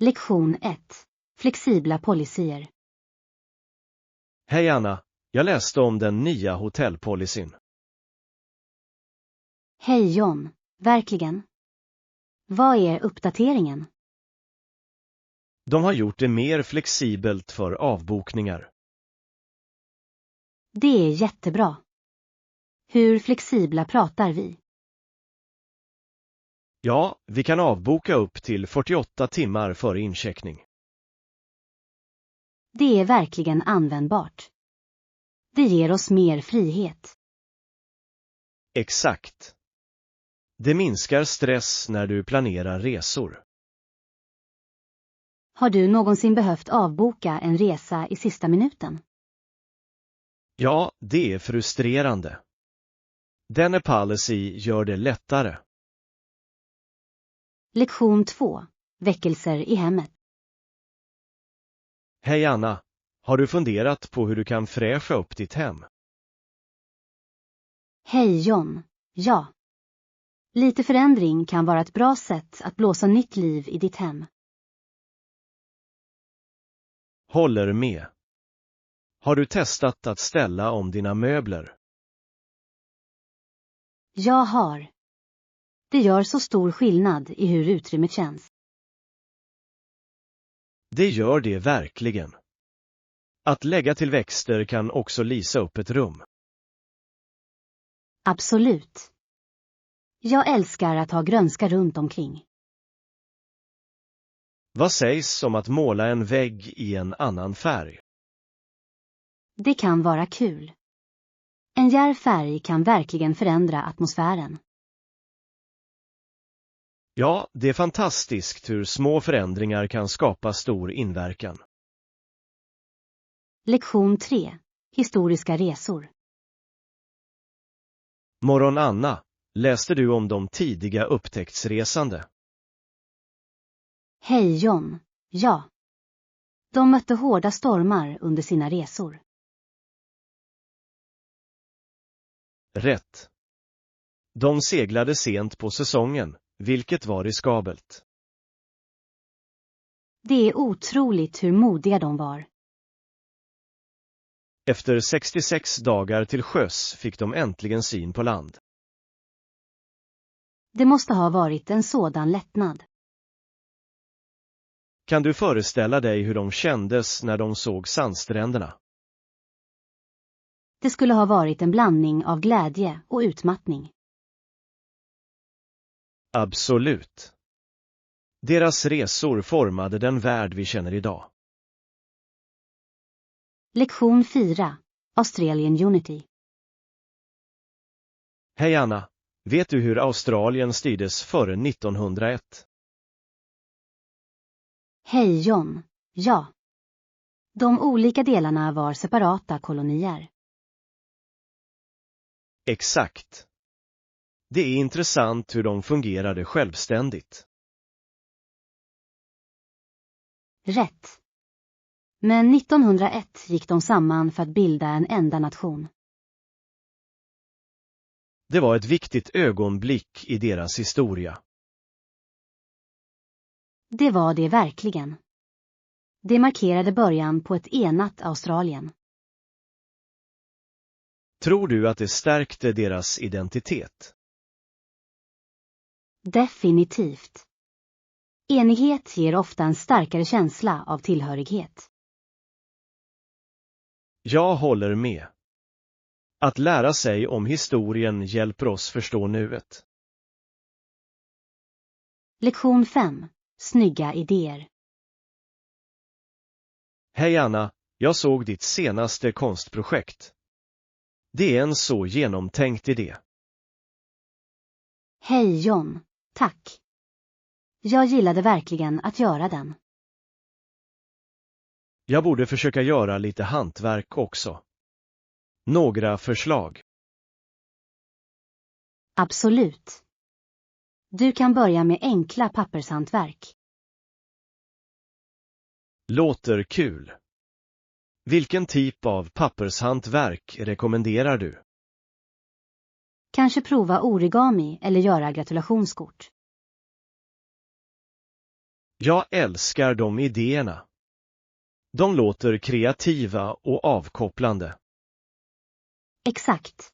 Lektion 1. Flexibla policyer. Hej Anna, jag läste om den nya hotellpolicyn. Hej John, verkligen. Vad är uppdateringen? De har gjort det mer flexibelt för avbokningar. Det är jättebra. Hur flexibla pratar vi? Ja, vi kan avboka upp till 48 timmar före incheckning. Det är verkligen användbart. Det ger oss mer frihet. Exakt. Det minskar stress när du planerar resor. Har du någonsin behövt avboka en resa i sista minuten? Ja, det är frustrerande. Denna policy gör det lättare. Lektion 2. Väckelser i hemmet. Hej Anna, har du funderat på hur du kan fräscha upp ditt hem? Hej John, ja. Lite förändring kan vara ett bra sätt att blåsa nytt liv i ditt hem. Håller med. Har du testat att ställa om dina möbler? Jag har. Det gör så stor skillnad i hur utrymmet känns. Det gör det verkligen. Att lägga till växter kan också lysa upp ett rum. Absolut. Jag älskar att ha grönska runt omkring. Vad sägs om att måla en vägg i en annan färg? Det kan vara kul. En djärv färg kan verkligen förändra atmosfären. Ja, det är fantastiskt hur små förändringar kan skapa stor inverkan. Lektion 3. Historiska resor. Morgon Anna, läste du om de tidiga upptäcktsresande? Hej John, ja. De mötte hårda stormar under sina resor. Rätt. De seglade sent på säsongen, vilket var riskabelt. Det är otroligt hur modiga de var. Efter 66 dagar till sjöss fick de äntligen syn på land. Det måste ha varit en sådan lättnad. Kan du föreställa dig hur de kändes när de såg sandstränderna? Det skulle ha varit en blandning av glädje och utmattning. Absolut. Deras resor formade den värld vi känner idag. Lektion 4. Australian Unity. Hej Anna, vet du hur Australien styrdes före 1901? Hej John, ja. De olika delarna var separata kolonier. Exakt. Det är intressant hur de fungerade självständigt. Rätt. Men 1901 gick de samman för att bilda en enda nation. Det var ett viktigt ögonblick i deras historia. Det var det verkligen. Det markerade början på ett enat Australien. Tror du att det stärkte deras identitet? Definitivt. Enighet ger ofta en starkare känsla av tillhörighet. Jag håller med. Att lära sig om historien hjälper oss förstå nuet. Lektion 5. Snygga idéer. Hej Anna, jag såg ditt senaste konstprojekt. Det är en så genomtänkt idé. Hej John, tack. Jag gillade verkligen att göra den. Jag borde försöka göra lite hantverk också. Några förslag. Absolut. Du kan börja med enkla pappershantverk. Låter kul. Vilken typ av pappershantverk rekommenderar du? Kanske prova origami eller göra gratulationskort. Jag älskar de idéerna. De låter kreativa och avkopplande. Exakt.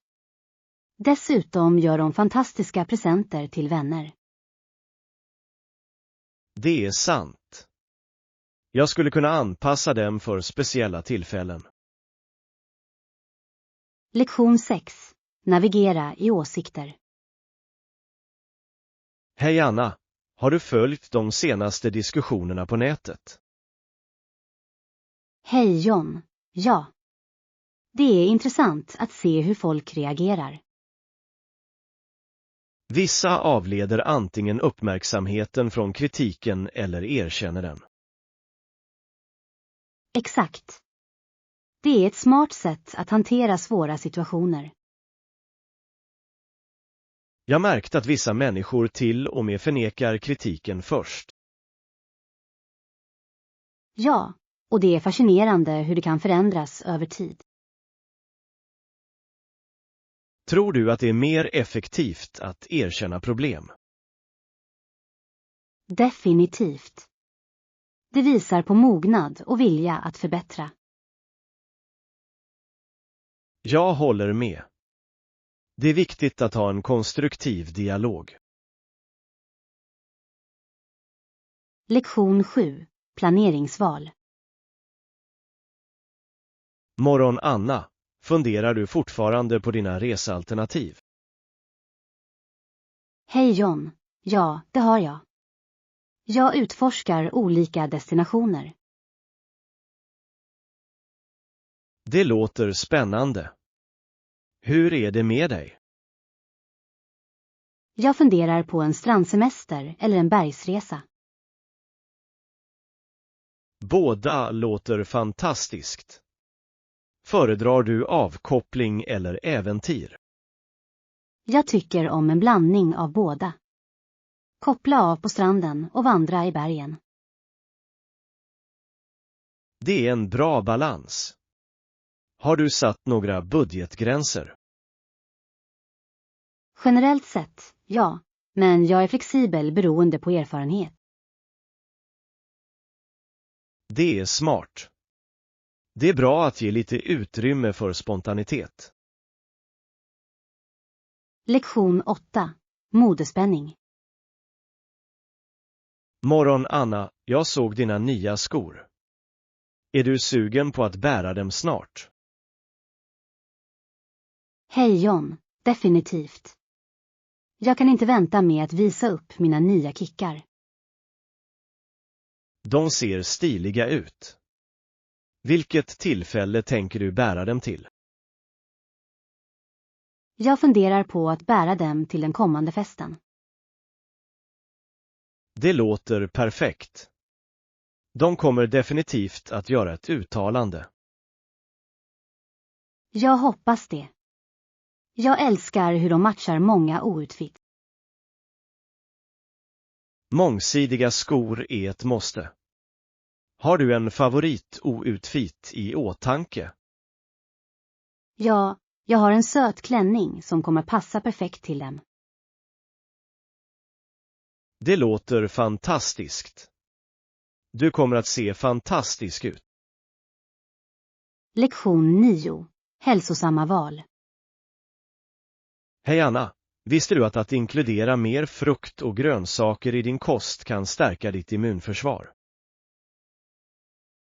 Dessutom gör de fantastiska presenter till vänner. Det är sant. Jag skulle kunna anpassa dem för speciella tillfällen. Lektion 6. Navigera i åsikter. Hej Anna, har du följt de senaste diskussionerna på nätet? Hej John. Ja. Det är intressant att se hur folk reagerar. Vissa avleder antingen uppmärksamheten från kritiken eller erkänner den. Exakt. Det är ett smart sätt att hantera svåra situationer. Jag märkte att vissa människor till och med förnekar kritiken först. Ja, och det är fascinerande hur det kan förändras över tid. Tror du att det är mer effektivt att erkänna problem? Definitivt. Det visar på mognad och vilja att förbättra. Jag håller med. Det är viktigt att ha en konstruktiv dialog. Lektion 7. Planeringsval. Morgon Anna, funderar du fortfarande på dina resealternativ? Hej John. Ja, det har jag. Jag utforskar olika destinationer. Det låter spännande. Hur är det med dig? Jag funderar på en strandsemester eller en bergsresa. Båda låter fantastiskt. Föredrar du avkoppling eller äventyr? Jag tycker om en blandning av båda. Koppla av på stranden och vandra i bergen. Det är en bra balans. Har du satt några budgetgränser? Generellt sett, ja, men jag är flexibel beroende på erfarenhet. Det är smart. Det är bra att ge lite utrymme för spontanitet. Lektion 8. Modespänning. Morgon Anna, jag såg dina nya skor. Är du sugen på att bära dem snart? Hej John, definitivt. Jag kan inte vänta med att visa upp mina nya kickar. De ser stiliga ut. Vilket tillfälle tänker du bära dem till? Jag funderar på att bära dem till den kommande festen. Det låter perfekt. De kommer definitivt att göra ett uttalande. Jag hoppas det. Jag älskar hur de matchar många outfit. Mångsidiga skor är ett måste. Har du en favorit-outfit i åtanke? Ja, jag har en söt klänning som kommer passa perfekt till dem. Det låter fantastiskt. Du kommer att se fantastisk ut. Lektion 9. Hälsosamma val. Hej Anna, visste du att inkludera mer frukt och grönsaker i din kost kan stärka ditt immunförsvar?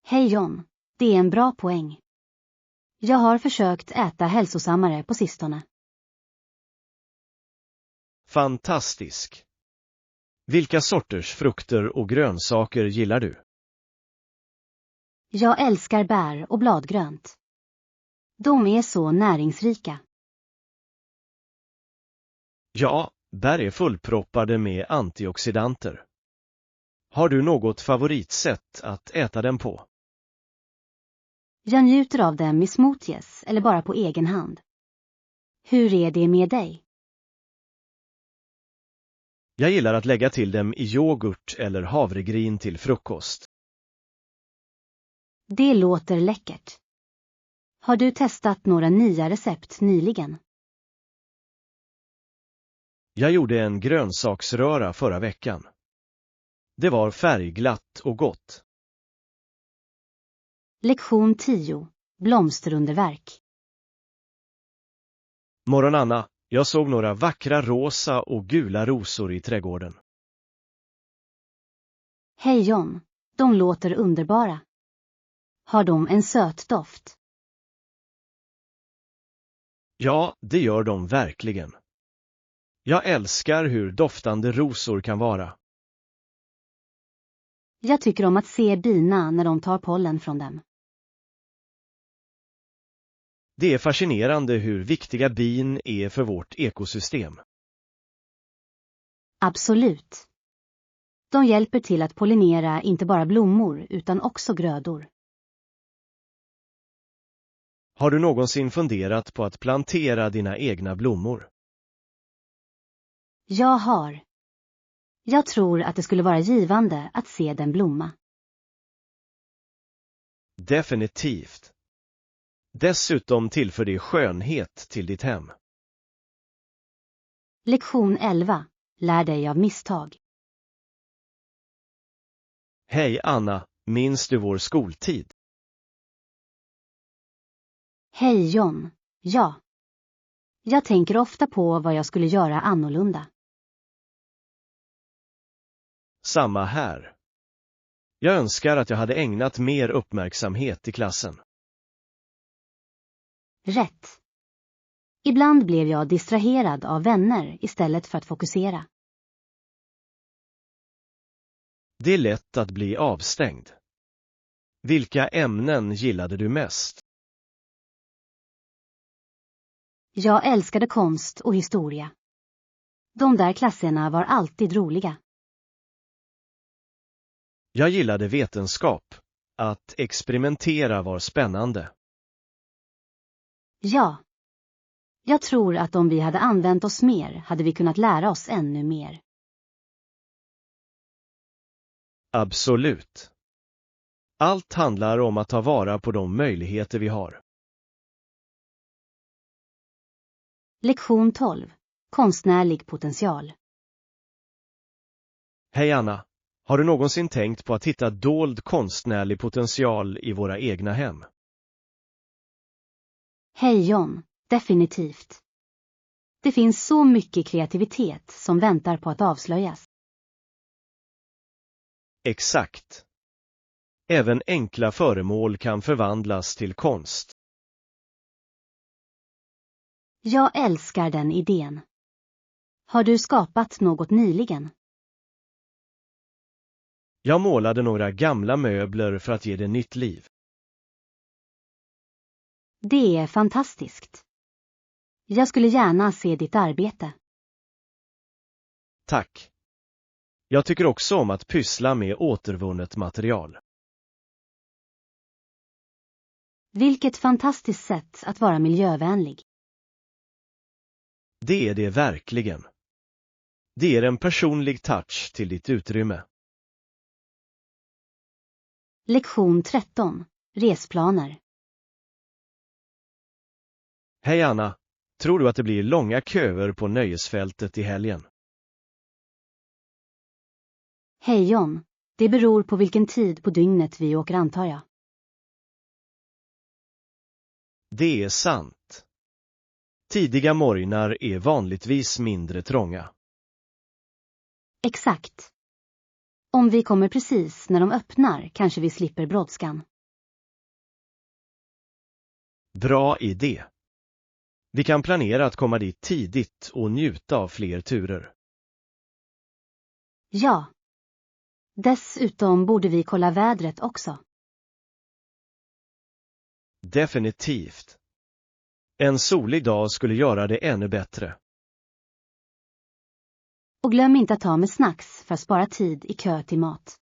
Hej John, det är en bra poäng. Jag har försökt äta hälsosammare på sistone. Fantastisk. Vilka sorters frukter och grönsaker gillar du? Jag älskar bär och bladgrönt. De är så näringsrika. Ja, bär är fullproppade med antioxidanter. Har du något favoritsätt att äta dem på? Jag njuter av dem i smoothies eller bara på egen hand. Hur är det med dig? Jag gillar att lägga till dem i yoghurt eller havregryn till frukost. Det låter läckert. Har du testat några nya recept nyligen? Jag gjorde en grönsaksröra förra veckan. Det var färgglatt och gott. Lektion 10. Blomsterunderverk. Morgon Anna, jag såg några vackra rosa och gula rosor i trädgården. Hej John, de låter underbara. Har de en söt doft? Ja, det gör de verkligen. Jag älskar hur doftande rosor kan vara. Jag tycker om att se bina när de tar pollen från dem. Det är fascinerande hur viktiga bin är för vårt ekosystem. Absolut. De hjälper till att pollinera inte bara blommor utan också grödor. Har du någonsin funderat på att plantera dina egna blommor? Jag har. Jag tror att det skulle vara givande att se den blomma. Definitivt. Dessutom tillför det skönhet till ditt hem. Lektion 11. Lär dig av misstag. Hej Anna, minns du vår skoltid? Hej John. Ja. Jag tänker ofta på vad jag skulle göra annorlunda. Samma här. Jag önskar att jag hade ägnat mer uppmärksamhet i klassen. Rätt. Ibland blev jag distraherad av vänner istället för att fokusera. Det är lätt att bli avstängd. Vilka ämnen gillade du mest? Jag älskade konst och historia. De där klasserna var alltid roliga. Jag gillade vetenskap. Att experimentera var spännande. Ja. Jag tror att om vi hade använt oss mer hade vi kunnat lära oss ännu mer. Absolut. Allt handlar om att ta vara på de möjligheter vi har. Lektion 12. Konstnärlig potential. Hej Anna, har du någonsin tänkt på att hitta dold konstnärlig potential i våra egna hem? Hej John, definitivt. Det finns så mycket kreativitet som väntar på att avslöjas. Exakt. Även enkla föremål kan förvandlas till konst. Jag älskar den idén. Har du skapat något nyligen? Jag målade några gamla möbler för att ge det nytt liv. Det är fantastiskt. Jag skulle gärna se ditt arbete. Tack. Jag tycker också om att pyssla med återvunnet material. Vilket fantastiskt sätt att vara miljövänlig. Det är det verkligen. Det ger en personlig touch till ditt utrymme. Lektion 13. Resplaner. Hej Anna, tror du att det blir långa köer på nöjesfältet i helgen? Hej John, det beror på vilken tid på dygnet vi åker antar jag. Det är sant. Tidiga morgnar är vanligtvis mindre trånga. Exakt. Om vi kommer precis när de öppnar kanske vi slipper brådskan. Bra idé. Vi kan planera att komma dit tidigt och njuta av fler turer. Ja. Dessutom borde vi kolla vädret också. Definitivt. En solig dag skulle göra det ännu bättre. Och glöm inte att ta med snacks för att spara tid i kö till mat.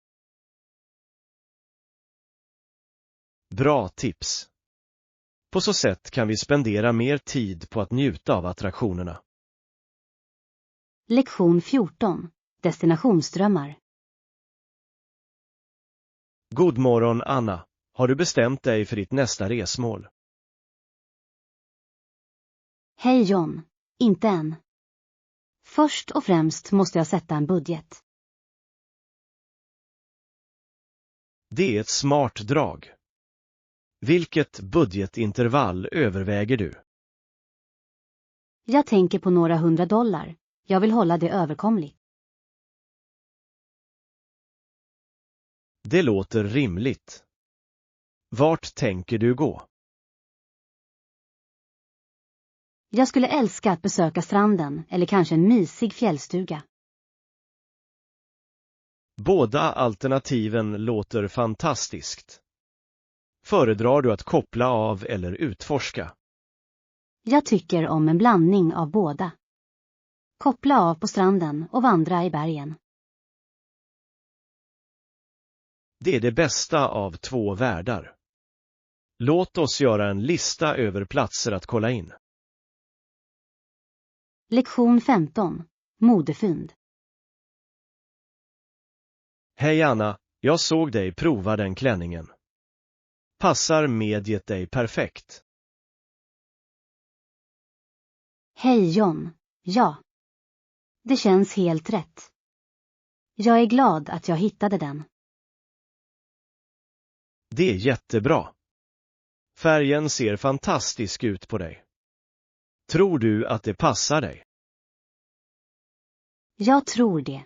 Bra tips. På så sätt kan vi spendera mer tid på att njuta av attraktionerna. Lektion 14. Destinationsdrömmar. God morgon Anna, har du bestämt dig för ditt nästa resmål? Hej John, inte än. Först och främst måste jag sätta en budget. Det är ett smart drag. Vilket budgetintervall överväger du? Jag tänker på några $100. Jag vill hålla det överkomligt. Det låter rimligt. Vart tänker du gå? Jag skulle älska att besöka stranden eller kanske en mysig fjällstuga. Båda alternativen låter fantastiskt. Föredrar du att koppla av eller utforska? Jag tycker om en blandning av båda. Koppla av på stranden och vandra i bergen. Det är det bästa av två världar. Låt oss göra en lista över platser att kolla in. Lektion 15. Modefynd. Hej Anna, jag såg dig prova den klänningen. Passar mediet dig perfekt? Hej John. Ja. Det känns helt rätt. Jag är glad att jag hittade den. Det är jättebra. Färgen ser fantastisk ut på dig. Tror du att det passar dig? Jag tror det.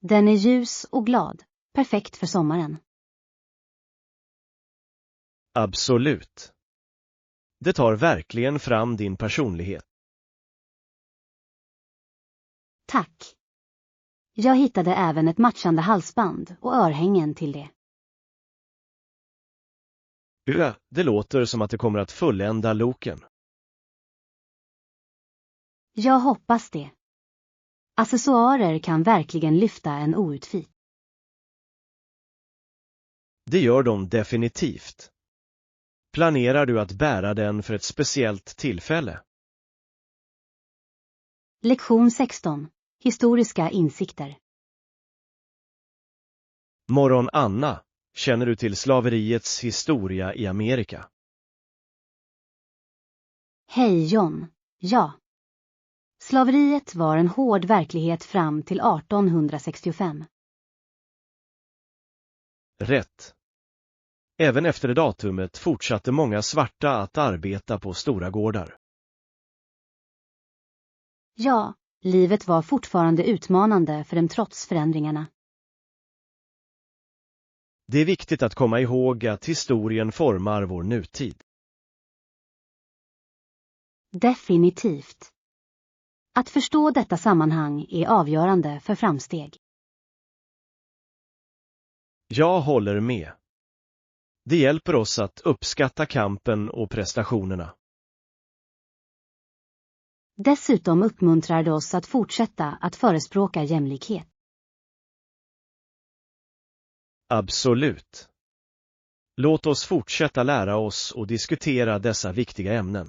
Den är ljus och glad. Perfekt för sommaren. Absolut. Det tar verkligen fram din personlighet. Tack. Jag hittade även ett matchande halsband och örhängen till det. Det låter som att det kommer att fullända looken. Jag hoppas det. Accessoarer kan verkligen lyfta en outfit. Det gör de definitivt. Planerar du att bära den för ett speciellt tillfälle? Lektion 16. Historiska insikter. Morgon Anna, känner du till slaveriets historia i Amerika? Hej John. Ja. Slaveriet var en hård verklighet fram till 1865. Rätt. Även efter det datumet fortsatte många svarta att arbeta på stora gårdar. Ja, livet var fortfarande utmanande för dem trots förändringarna. Det är viktigt att komma ihåg att historien formar vår nutid. Definitivt. Att förstå detta sammanhang är avgörande för framsteg. Jag håller med. Det hjälper oss att uppskatta kampen och prestationerna. Dessutom uppmuntrar det oss att fortsätta att förespråka jämlikhet. Absolut. Låt oss fortsätta lära oss och diskutera dessa viktiga ämnen.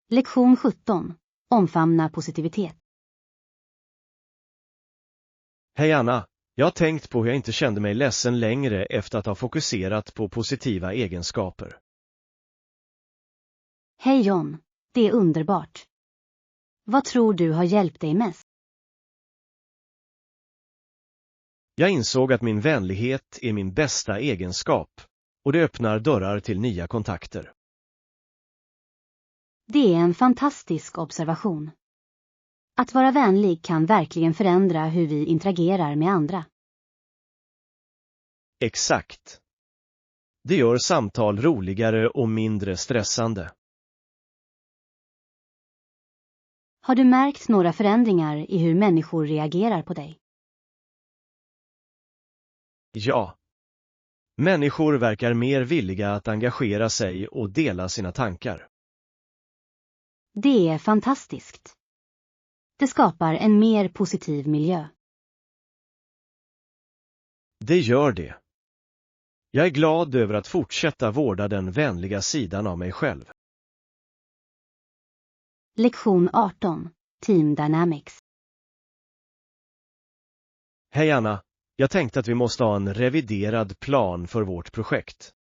Lektion 17. Omfamna positivitet. Hej Anna, jag har tänkt på hur jag inte kände mig ledsen längre efter att ha fokuserat på positiva egenskaper. Hej John, det är underbart. Vad tror du har hjälpt dig mest? Jag insåg att min vänlighet är min bästa egenskap och det öppnar dörrar till nya kontakter. Det är en fantastisk observation. Att vara vänlig kan verkligen förändra hur vi interagerar med andra. Exakt. Det gör samtal roligare och mindre stressande. Har du märkt några förändringar i hur människor reagerar på dig? Ja. Människor verkar mer villiga att engagera sig och dela sina tankar. Det är fantastiskt. Det skapar en mer positiv miljö. Det gör det. Jag är glad över att fortsätta vårda den vänliga sidan av mig själv. Lektion 18. Team Dynamics. Hej Anna, jag tänkte att vi måste ha en reviderad plan för vårt projekt.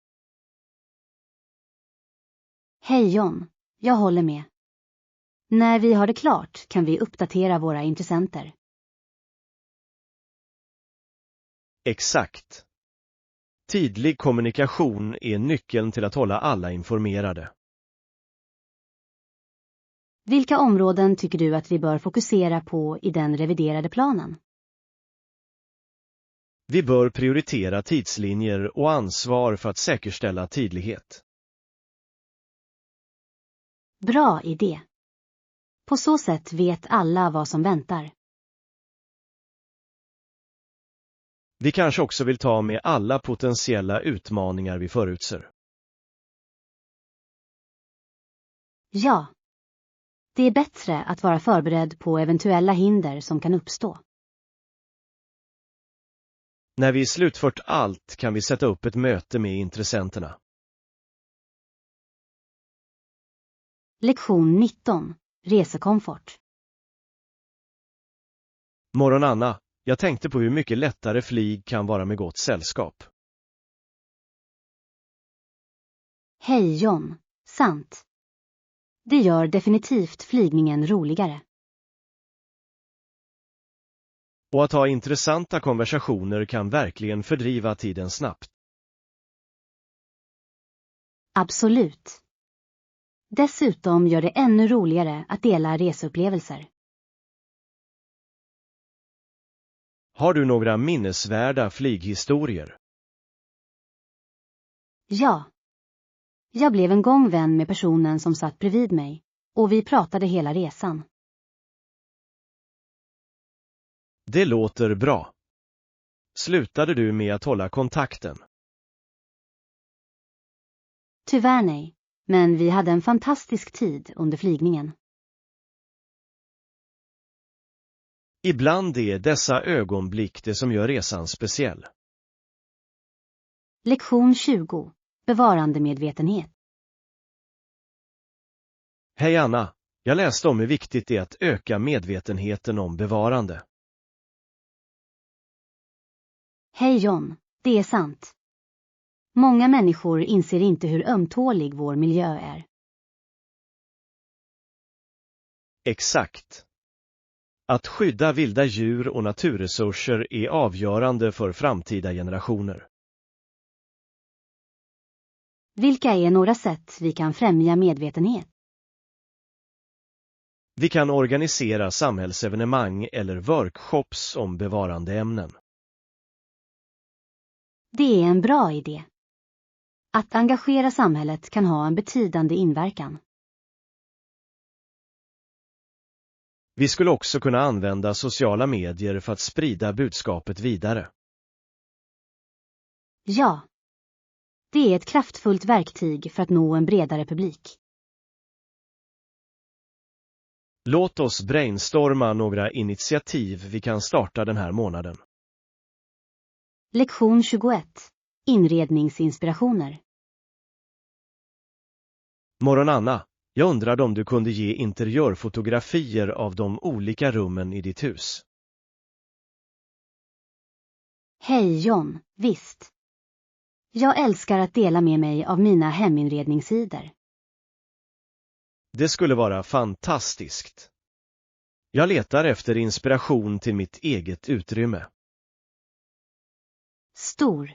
Hej John, jag håller med. När vi har det klart kan vi uppdatera våra intressenter. Exakt. Tidlig kommunikation är nyckeln till att hålla alla informerade. Vilka områden tycker du att vi bör fokusera på i den reviderade planen? Vi bör prioritera tidslinjer och ansvar för att säkerställa tydlighet. Bra idé. På så sätt vet alla vad som väntar. Vi kanske också vill ta med alla potentiella utmaningar vi förutser. Ja. Det är bättre att vara förberedd på eventuella hinder som kan uppstå. När vi slutfört allt kan vi sätta upp ett möte med intressenterna. Lektion 19. Resekomfort. Morgon Anna, jag tänkte på hur mycket lättare flyg kan vara med gott sällskap. Hej John. Sant. Det gör definitivt flygningen roligare. Och att ha intressanta konversationer kan verkligen fördriva tiden snabbt. Absolut. Dessutom gör det ännu roligare att dela reseupplevelser. Har du några minnesvärda flyghistorier? Ja. Jag blev en gång vän med personen som satt bredvid mig och vi pratade hela resan. Det låter bra. Slutade du med att hålla kontakten? Tyvärr nej, men vi hade en fantastisk tid under flygningen. Ibland är dessa ögonblick det som gör resan speciell. Lektion 20. Bevarandemedvetenhet. Hej Anna, jag läste om hur viktigt det är att öka medvetenheten om bevarande. Hej John, det är sant. Många människor inser inte hur ömtålig vår miljö är. Exakt. Att skydda vilda djur och naturresurser är avgörande för framtida generationer. Vilka är några sätt vi kan främja medvetenhet? Vi kan organisera samhällsevenemang eller workshops om bevarandeämnen. Det är en bra idé. Att engagera samhället kan ha en betydande inverkan. Vi skulle också kunna använda sociala medier för att sprida budskapet vidare. Ja. Det är ett kraftfullt verktyg för att nå en bredare publik. Låt oss brainstorma några initiativ vi kan starta den här månaden. Lektion 21. Inredningsinspirationer. Morgon Anna, jag undrade om du kunde ge interiörfotografier av de olika rummen i ditt hus. Hej John, visst. Jag älskar att dela med mig av mina heminredningssidor. Det skulle vara fantastiskt. Jag letar efter inspiration till mitt eget utrymme. Stor.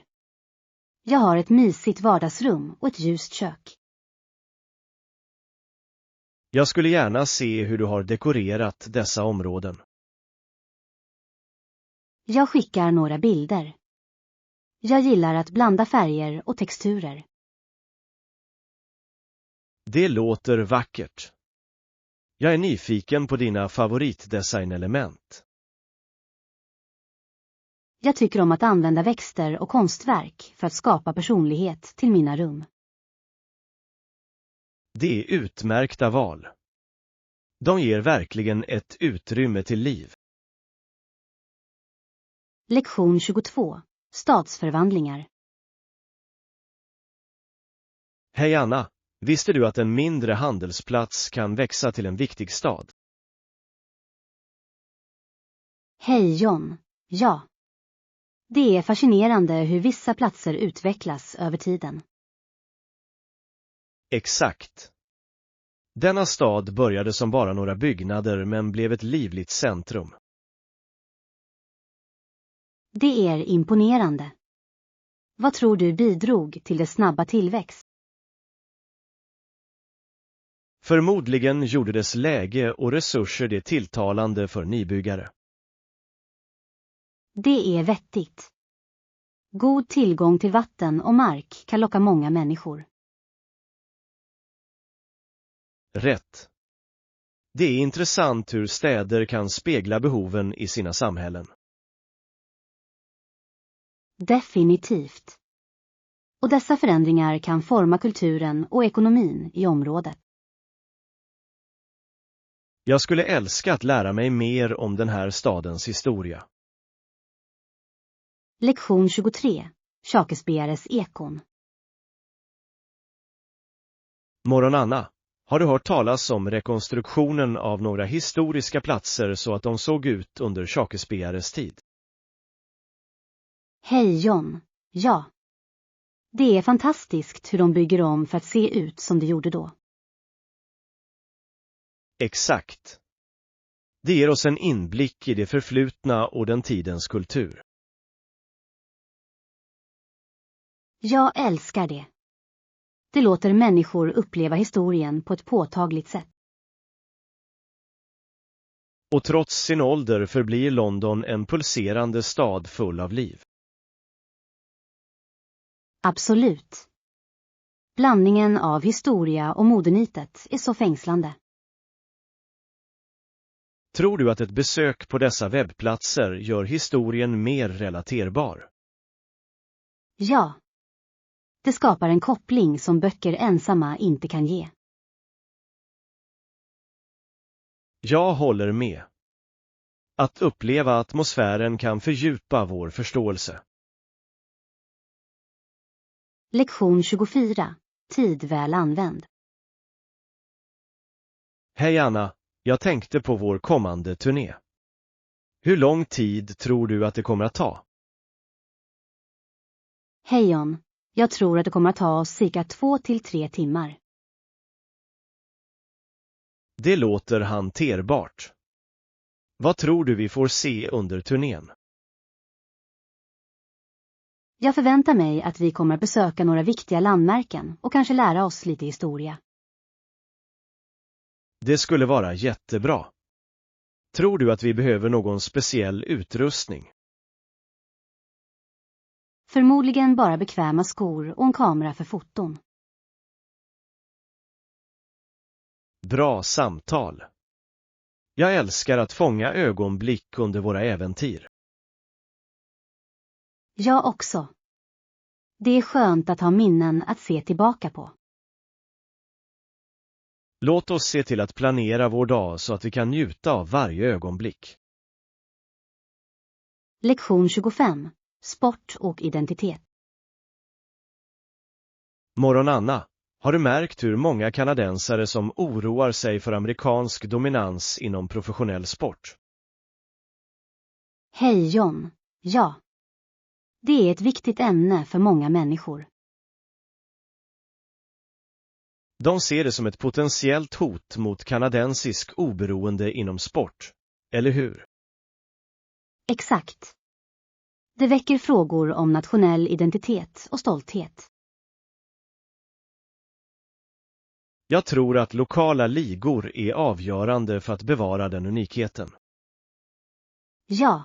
Jag har ett mysigt vardagsrum och ett ljust kök. Jag skulle gärna se hur du har dekorerat dessa områden. Jag skickar några bilder. Jag gillar att blanda färger och texturer. Det låter vackert. Jag är nyfiken på dina favoritdesignelement. Jag tycker om att använda växter och konstverk för att skapa personlighet till mina rum. Det är utmärkta val. De ger verkligen ett utrymme till liv. Lektion 22. Stadsförvandlingar. Hej Anna, visste du att en mindre handelsplats kan växa till en viktig stad? Hej John, ja. Det är fascinerande hur vissa platser utvecklas över tiden. Exakt. Denna stad började som bara några byggnader men blev ett livligt centrum. Det är imponerande. Vad tror du bidrog till dess snabba tillväxt? Förmodligen gjorde dess läge och resurser det tilltalande för nybyggare. Det är vettigt. God tillgång till vatten och mark kan locka många människor. Rätt. Det är intressant hur städer kan spegla behoven i sina samhällen. Definitivt. Och dessa förändringar kan forma kulturen och ekonomin i området. Jag skulle älska att lära mig mer om den här stadens historia. Lektion 23. Shakespeares ekon. Morgon Anna, har du hört talas om rekonstruktionen av några historiska platser så att de såg ut under Shakespeares tid? Hej John. Ja. Det är fantastiskt hur de bygger om för att se ut som det gjorde då. Exakt. Det ger oss en inblick i det förflutna och den tidens kultur. Jag älskar det. Det låter människor uppleva historien på ett påtagligt sätt. Och trots sin ålder förblir London en pulserande stad full av liv. Absolut. Blandningen av historia och modernitet är så fängslande. Tror du att ett besök på dessa webbplatser gör historien mer relaterbar? Ja. Det skapar en koppling som böcker ensamma inte kan ge. Jag håller med. Att uppleva atmosfären kan fördjupa vår förståelse. Lektion 24. Tid väl använd. Hej Anna, jag tänkte på vår kommande turné. Hur lång tid tror du att det kommer att ta? Hej John. Jag tror att det kommer att ta oss cirka 2 till 3 timmar. Det låter hanterbart. Vad tror du vi får se under turnén? Jag förväntar mig att vi kommer att besöka några viktiga landmärken och kanske lära oss lite historia. Det skulle vara jättebra. Tror du att vi behöver någon speciell utrustning? Förmodligen bara bekväma skor och en kamera för foton. Bra samtal. Jag älskar att fånga ögonblick under våra äventyr. Jag också. Det är skönt att ha minnen att se tillbaka på. Låt oss se till att planera vår dag så att vi kan njuta av varje ögonblick. Lektion 25. Sport och identitet. Morgon Anna, har du märkt hur många kanadensare som oroar sig för amerikansk dominans inom professionell sport? Hej John. Ja. Det är ett viktigt ämne för många människor. De ser det som ett potentiellt hot mot kanadensisk oberoende inom sport, eller hur? Exakt. Det väcker frågor om nationell identitet och stolthet. Jag tror att lokala ligor är avgörande för att bevara den unikheten. Ja.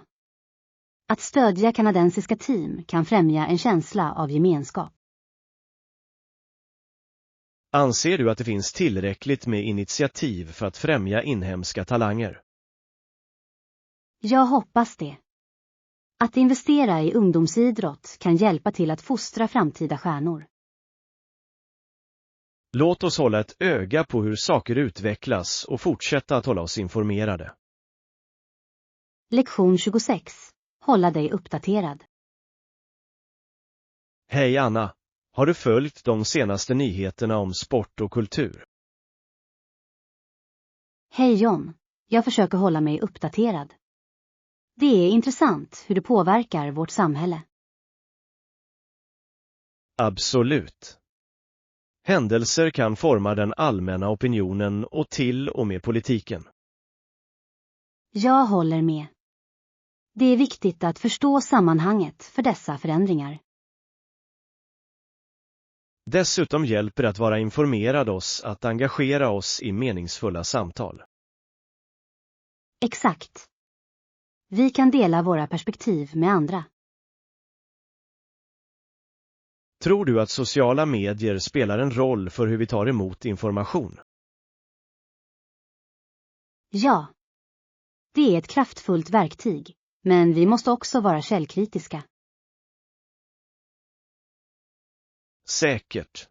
Att stödja kanadensiska team kan främja en känsla av gemenskap. Anser du att det finns tillräckligt med initiativ för att främja inhemska talanger? Jag hoppas det. Att investera i ungdomsidrott kan hjälpa till att fostra framtida stjärnor. Låt oss hålla ett öga på hur saker utvecklas och fortsätta att hålla oss informerade. Lektion 26. Hålla dig uppdaterad. Hej Anna, har du följt de senaste nyheterna om sport och kultur? Hej John. Jag försöker hålla mig uppdaterad. Det är intressant hur det påverkar vårt samhälle. Absolut. Händelser kan forma den allmänna opinionen och till och med politiken. Jag håller med. Det är viktigt att förstå sammanhanget för dessa förändringar. Dessutom hjälper det att vara informerad oss att engagera oss i meningsfulla samtal. Exakt. Vi kan dela våra perspektiv med andra. Tror du att sociala medier spelar en roll för hur vi tar emot information? Ja. Det är ett kraftfullt verktyg, men vi måste också vara källkritiska. Säkert.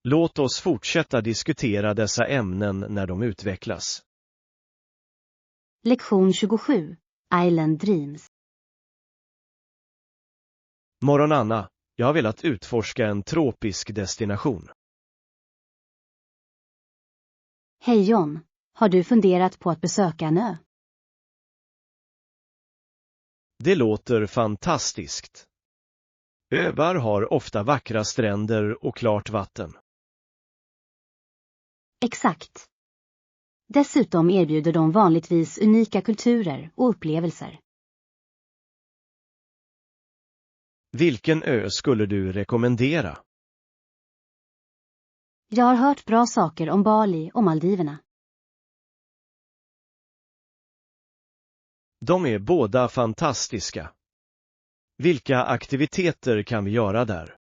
Låt oss fortsätta diskutera dessa ämnen när de utvecklas. Lektion 27. Island Dreams. Morgon Anna, jag har velat utforska en tropisk destination. Hej John, har du funderat på att besöka en ö? Det låter fantastiskt. Öar har ofta vackra stränder och klart vatten. Exakt. Dessutom erbjuder de vanligtvis unika kulturer och upplevelser. Vilken ö skulle du rekommendera? Jag har hört bra saker om Bali och Maldiverna. De är båda fantastiska. Vilka aktiviteter kan vi göra där?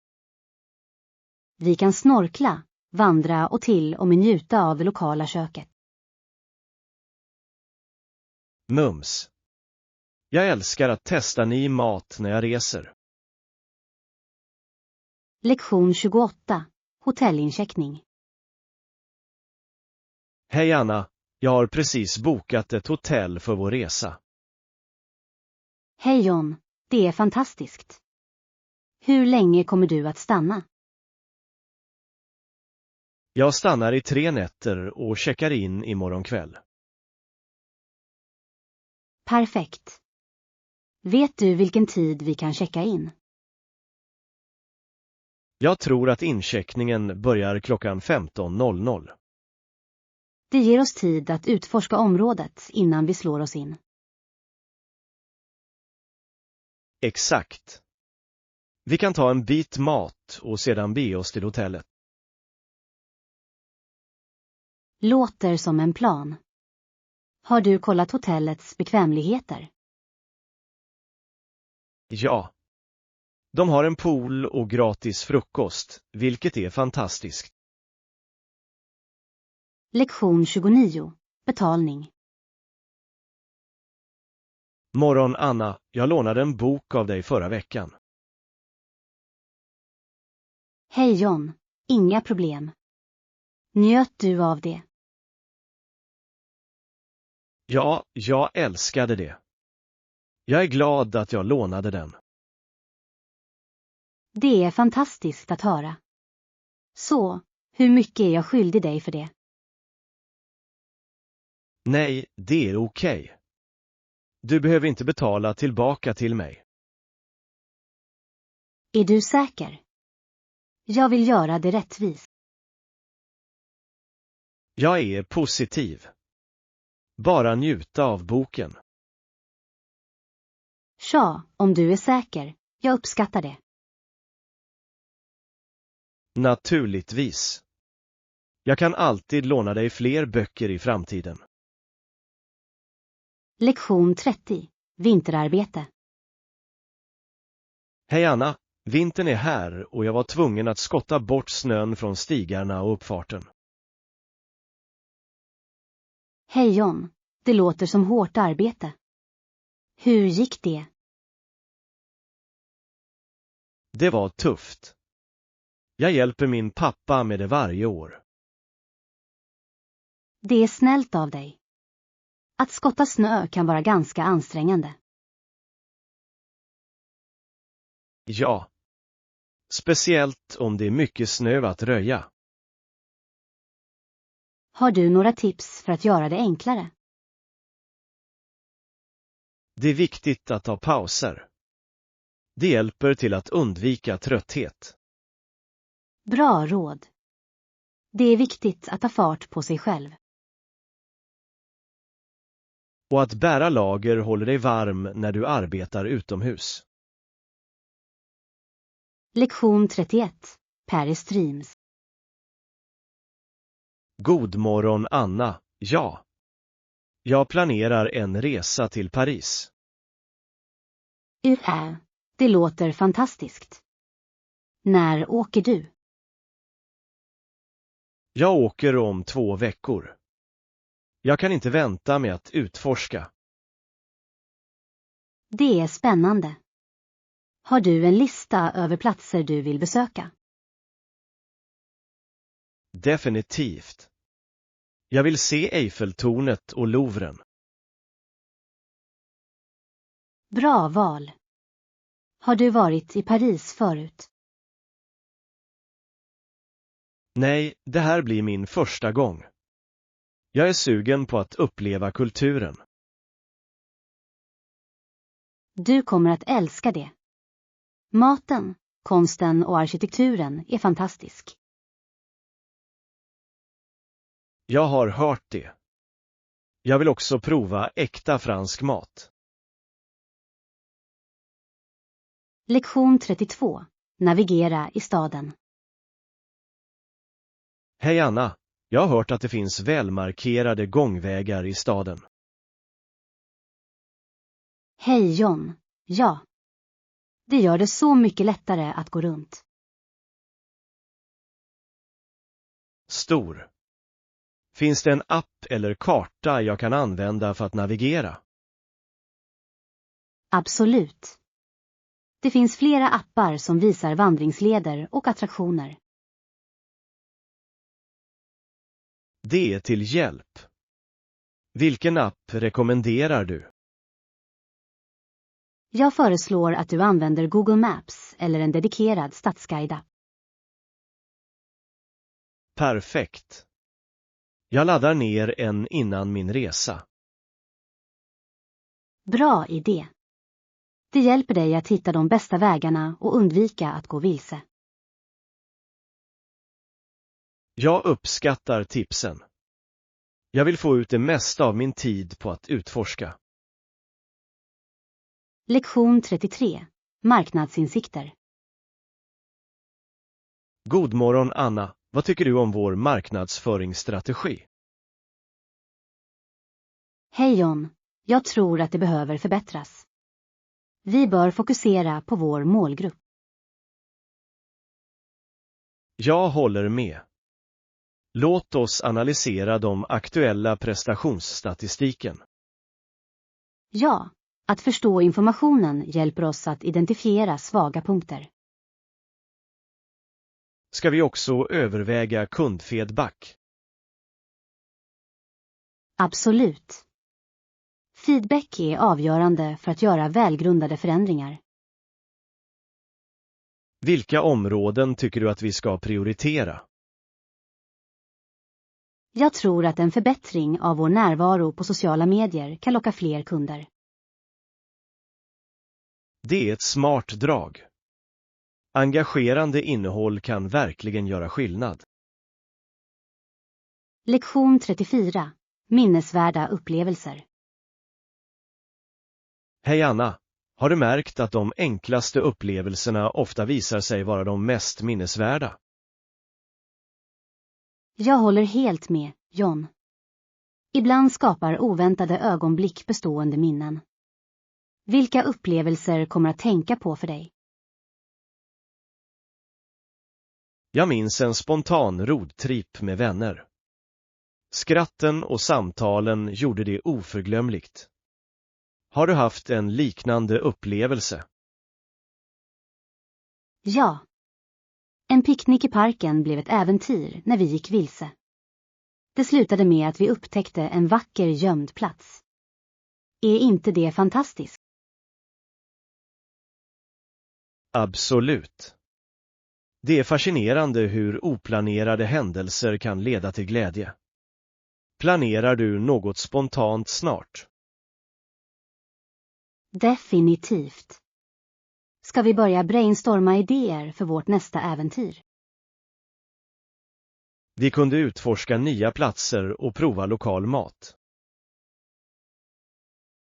Vi kan snorkla, vandra och till och med njuta av det lokala köket. Mums. Jag älskar att testa ny mat när jag reser. Lektion 28. Hotellincheckning. Hej Anna, jag har precis bokat ett hotell för vår resa. Hej John, det är fantastiskt. Hur länge kommer du att stanna? Jag stannar i 3 nätter och checkar in imorgon kväll. Perfekt. Vet du vilken tid vi kan checka in? Jag tror att incheckningen börjar klockan 15:00. Det ger oss tid att utforska området innan vi slår oss in. Exakt. Vi kan ta en bit mat och sedan bege oss till hotellet. Låter som en plan. Har du kollat hotellets bekvämligheter? Ja. De har en pool och gratis frukost, vilket är fantastiskt. Lektion 29. Betalning. Morgon Anna, jag lånade en bok av dig förra veckan. Hej John, inga problem. Njöt du av det? Ja, jag älskade det. Jag är glad att jag lånade den. Det är fantastiskt att höra. Så, hur mycket är jag skyldig dig för det? Nej, det är okej. Du behöver inte betala tillbaka till mig. Är du säker? Jag vill göra det rättvist. Jag är positiv. Bara njuta av boken. Tja, om du är säker. Jag uppskattar det. Naturligtvis. Jag kan alltid låna dig fler böcker i framtiden. Lektion 30. Vinterarbete. Hej Anna, vintern är här och jag var tvungen att skotta bort snön från stigarna och uppfarten. Hej John, det låter som hårt arbete. Hur gick det? Det var tufft. Jag hjälper min pappa med det varje år. Det är snällt av dig. Att skotta snö kan vara ganska ansträngande. Ja. Speciellt om det är mycket snö att röja. Har du några tips för att göra det enklare? Det är viktigt att ta pauser. Det hjälper till att undvika trötthet. Bra råd. Det är viktigt att ta fart på sig själv. Och att bära lager håller dig varm när du arbetar utomhus. Lektion 31. Paris Dreams. God morgon Anna, ja. Jag planerar en resa till Paris. Det låter fantastiskt. När åker du? Jag åker om 2 veckor. Jag kan inte vänta med att utforska. Det är spännande. Har du en lista över platser du vill besöka? Definitivt. Jag vill se Eiffeltornet och Louvren. Bra val. Har du varit i Paris förut? Nej, det här blir min första gång. Jag är sugen på att uppleva kulturen. Du kommer att älska det. Maten, konsten och arkitekturen är fantastisk. Jag har hört det. Jag vill också prova äkta fransk mat. Lektion 32. Navigera i staden. Hej Anna, jag har hört att det finns välmarkerade gångvägar i staden. Hej John, ja. Det gör det så mycket lättare att gå runt. Stor. Finns det en app eller karta jag kan använda för att navigera? Absolut. Det finns flera appar som visar vandringsleder och attraktioner. Det är till hjälp. Vilken app rekommenderar du? Jag föreslår att du använder Google Maps eller en dedikerad stadsguide. Perfekt. Jag laddar ner en innan min resa. Bra idé. Det hjälper dig att hitta de bästa vägarna och undvika att gå vilse. Jag uppskattar tipsen. Jag vill få ut det mesta av min tid på att utforska. Lektion 33. Marknadsinsikter. God morgon Anna, vad tycker du om vår marknadsföringsstrategi? Hej John, jag tror att det behöver förbättras. Vi bör fokusera på vår målgrupp. Jag håller med. Låt oss analysera de aktuella prestationsstatistiken. Ja, att förstå informationen hjälper oss att identifiera svaga punkter. Ska vi också överväga kundfeedback? Absolut. Feedback är avgörande för att göra välgrundade förändringar. Vilka områden tycker du att vi ska prioritera? Jag tror att en förbättring av vår närvaro på sociala medier kan locka fler kunder. Det är ett smart drag. Engagerande innehåll kan verkligen göra skillnad. Lektion 34. Minnesvärda upplevelser. Hej Anna, har du märkt att de enklaste upplevelserna ofta visar sig vara de mest minnesvärda? Jag håller helt med, John. Ibland skapar oväntade ögonblick bestående minnen. Vilka upplevelser kommer att tänka på för dig? Jag minns en spontan roadtrip med vänner. Skratten och samtalen gjorde det oförglömligt. Har du haft en liknande upplevelse? Ja. En picknick i parken blev ett äventyr när vi gick vilse. Det slutade med att vi upptäckte en vacker gömd plats. Är inte det fantastiskt? Absolut. Det är fascinerande hur oplanerade händelser kan leda till glädje. Planerar du något spontant snart? Definitivt. Ska vi börja brainstorma idéer för vårt nästa äventyr? Vi kunde utforska nya platser och prova lokal mat.